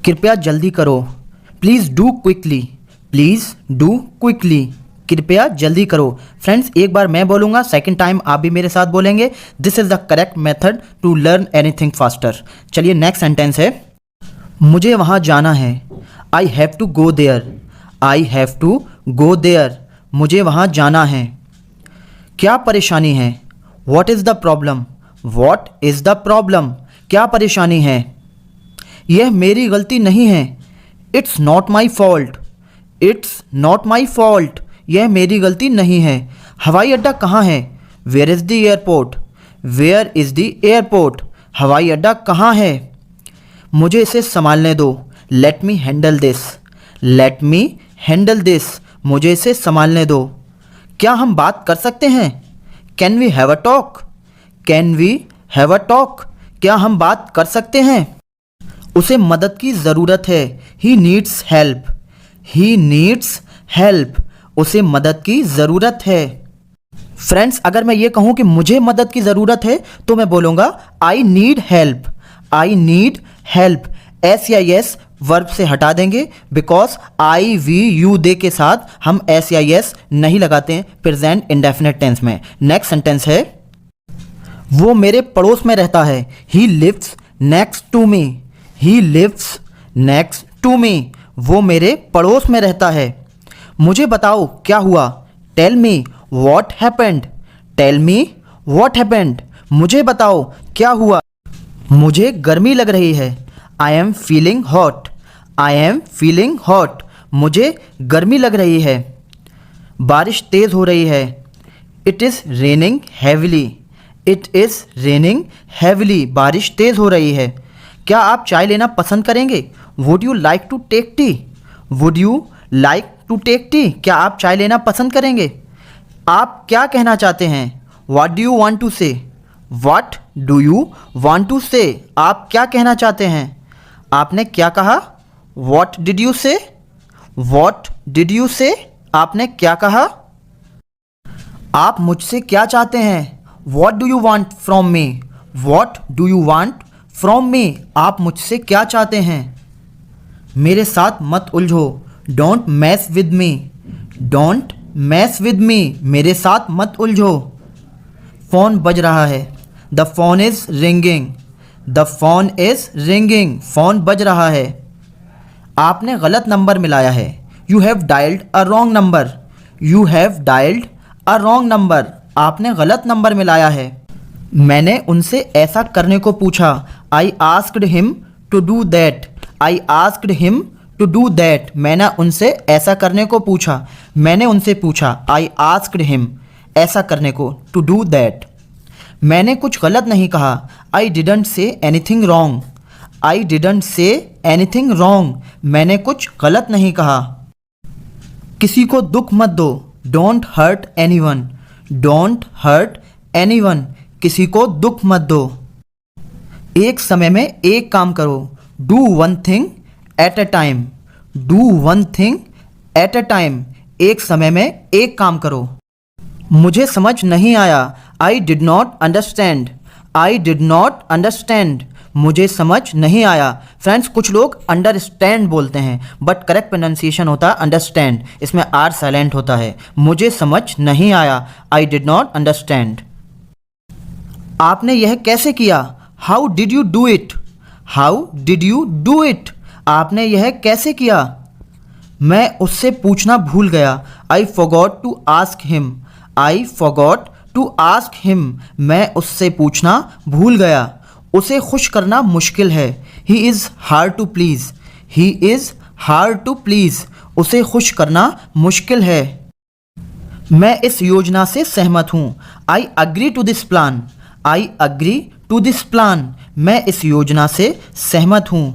कृपया जल्दी करो, please do quickly, please do quickly, कृपया जल्दी करो। फ्रेंड्स, एक बार मैं बोलूँगा, सेकंड टाइम आप भी मेरे साथ बोलेंगे। This is the correct method to learn anything faster. चलिए नेक्स्ट सेंटेंस है, मुझे वहाँ जाना है। I have to go there, I have to go there, मुझे वहाँ जाना है। क्या परेशानी है? What is the problem, what is the problem, क्या परेशानी है? यह मेरी गलती नहीं है। It's not my fault, it's not my fault, यह मेरी गलती नहीं है। हवाई अड्डा कहाँ है? Where is the airport, where is the airport, हवाई अड्डा कहाँ है? मुझे इसे संभालने दो। Let me handle this, let me handle this, मुझे इसे संभालने दो। क्या हम बात कर सकते हैं? Can we have a talk, can we have a talk, क्या हम बात कर सकते हैं? उसे मदद की ज़रूरत है। He needs help, he needs help, उसे मदद की ज़रूरत है। फ्रेंड्स, अगर मैं ये कहूँ कि मुझे मदद की ज़रूरत है तो मैं बोलूँगा I need help, I need help. S या यस वर्ब से हटा देंगे, because I we you they के साथ हम एस या यस नहीं लगाते हैं प्रेजेंट इंडेफिनिट टेंस में। नेक्स्ट सेंटेंस है, वो मेरे पड़ोस में रहता है। He lives next to me, he lives next to me, वो मेरे पड़ोस में रहता है। मुझे बताओ क्या हुआ? Tell me what happened, tell me what happened, मुझे बताओ क्या हुआ? मुझे गर्मी लग रही है। I am feeling hot, I am feeling hot, मुझे गर्मी लग रही है। बारिश तेज़ हो रही है। It is raining heavily, it is raining heavily, बारिश तेज़ हो रही है। क्या आप चाय लेना पसंद करेंगे? Would you like to take tea, would you like to take tea, क्या आप चाय लेना पसंद करेंगे? आप क्या कहना चाहते हैं? What do you want to say, what do you want to say, आप क्या कहना चाहते हैं? आपने क्या कहा? What did you say, what did you say, आपने क्या कहा? आप मुझसे क्या चाहते हैं? What do you want from me, what do you want from me, आप मुझसे क्या चाहते हैं? मेरे साथ मत उलझो। Don't mess with me, don't mess with me, मेरे साथ मत उलझो। फ़ोन बज रहा है। The phone is ringing, the phone is ringing, phone बज रहा है। आपने गलत नंबर मिलाया है। You have dialled a wrong number, you have dialled a wrong number, आपने गलत नंबर मिलाया है। मैंने उनसे ऐसा करने को पूछा। I asked him to do that, I asked him to do that, मैंने उनसे ऐसा करने को पूछा। मैंने उनसे पूछा। आई आस्क्ड हिम, ऐसा करने को, टू डू दैट। मैंने कुछ गलत नहीं कहा। I didn't say anything wrong, I didn't say anything wrong, मैंने कुछ गलत नहीं कहा। किसी को दुख मत दो। Don't hurt anyone, don't hurt anyone, किसी को दुख मत दो। एक समय में एक काम करो। Do one thing at a time, do one thing at a time, एक समय में एक काम करो। मुझे समझ नहीं आया। I did not understand, I did not understand, मुझे समझ नहीं आया। फ्रेंड्स, कुछ लोग अंडरस्टैंड बोलते हैं, बट करेक्ट प्रोनाउंसिएशन होता है अंडरस्टैंड, इसमें आर साइलेंट होता है। मुझे समझ नहीं आया, आई डिड नॉट अंडरस्टैंड। आपने यह कैसे किया? How did you do it, how did you do it, आपने यह कैसे किया? मैं उससे पूछना भूल गया। I forgot to ask him, I forgot to ask him, मैं उससे पूछना भूल गया। उसे खुश करना मुश्किल है। He is hard to please, he is hard to please, उसे खुश करना मुश्किल है। मैं इस योजना से सहमत हूँ। I agree to this plan, I agree to this plan, मैं इस योजना से सहमत हूँ।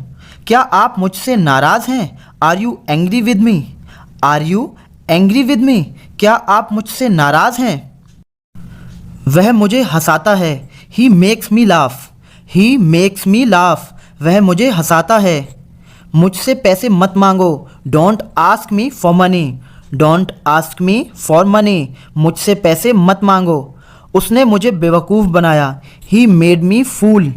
क्या आप मुझसे नाराज़ हैं? Are you angry with me, are you angry with me, क्या आप मुझसे नाराज़ हैं? वह मुझे हंसाता है। He makes me laugh, he makes me laugh, वह मुझे हंसाता है। मुझसे पैसे मत मांगो। Don't ask me for money, don't ask me for money, मुझसे पैसे मत मांगो। उसने मुझे बेवकूफ़ बनाया। He made me fool,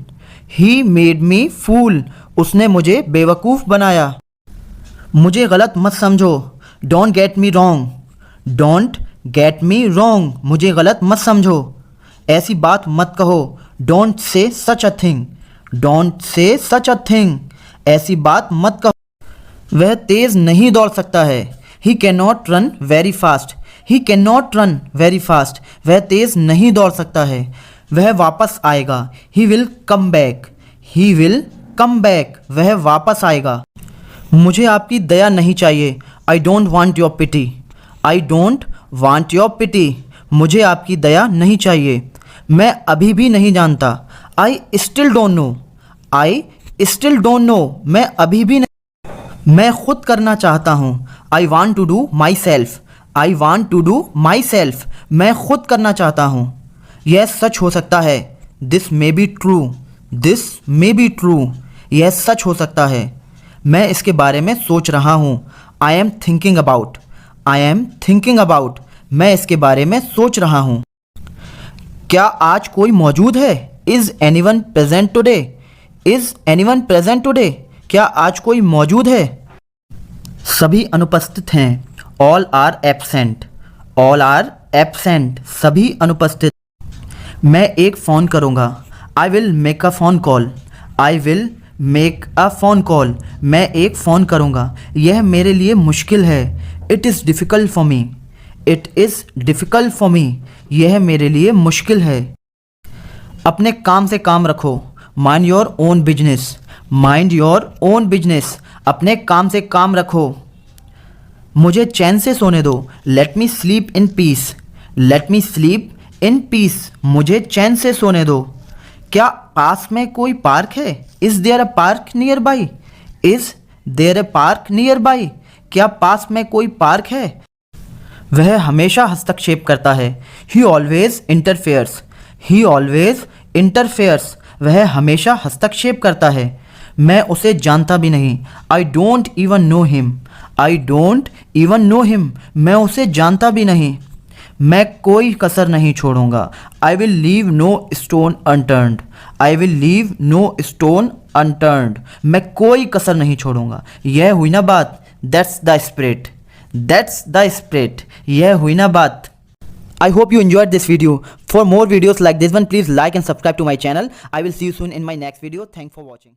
he made me फूल, उसने मुझे बेवकूफ़ बनाया। मुझे गलत मत समझो। Don't get me wrong. Don't get me wrong, मुझे गलत मत समझो। ऐसी बात मत कहो। Don't say such a thing. Don't say such a thing, ऐसी बात मत कहो। वह तेज़ नहीं दौड़ सकता है। He can not run very fast. He can not run very fast, वह तेज़ नहीं दौड़ सकता है। वह वापस आएगा। He will come back. He will come back, वह वापस आएगा। मुझे आपकी दया नहीं चाहिए। I don't want your pity. I don't want your pity, मुझे आपकी दया नहीं चाहिए। मैं अभी भी नहीं जानता। I still don't know. I still don't know, मैं अभी भी नहीं। मैं खुद करना चाहता हूँ। I want to do myself. I want to do myself, मैं खुद करना चाहता हूँ। यह सच हो सकता है। This may be true. This may be true, यह सच हो सकता है। मैं इसके बारे में सोच रहा हूँ। I am thinking about. I am thinking about, मैं इसके बारे में सोच रहा हूँ। क्या आज कोई मौजूद है? Is anyone present today? Is anyone present today, क्या आज कोई मौजूद है? सभी अनुपस्थित हैं। All are absent. All are absent, सभी अनुपस्थित। मैं एक फ़ोन करूँगा। I will make a phone call. I will make a phone call, मैं एक फ़ोन करूँगा। यह मेरे लिए मुश्किल है। It is difficult for me. It is difficult for me, यह मेरे लिए मुश्किल है। अपने काम से काम रखो। Mind your own business. Mind your own business, अपने काम से काम रखो। मुझे चैन से सोने दो। Let me sleep in peace. Let me sleep in peace, मुझे चैन से सोने दो। क्या पास में कोई पार्क है? Is there a park nearby? Is there a park nearby, क्या पास में कोई पार्क है? वह हमेशा हस्तक्षेप करता है। ही ऑलवेज इंटरफेयर्स। ही ऑलवेज इंटरफेयर्स, वह हमेशा हस्तक्षेप करता है। मैं उसे जानता भी नहीं। I don't even know him. I don't even know him, मैं उसे जानता भी नहीं। मैं कोई कसर नहीं छोड़ूंगा। I will leave no stone unturned. I will leave no stone unturned, मैं कोई कसर नहीं छोड़ूंगा। यह हुई ना बात। That's the spirit. That's the spirit, यह हुई ना बात। I hope you enjoyed this video. For more videos like this one, please like and subscribe to my channel. I will see you soon in my next video. Thanks for watching.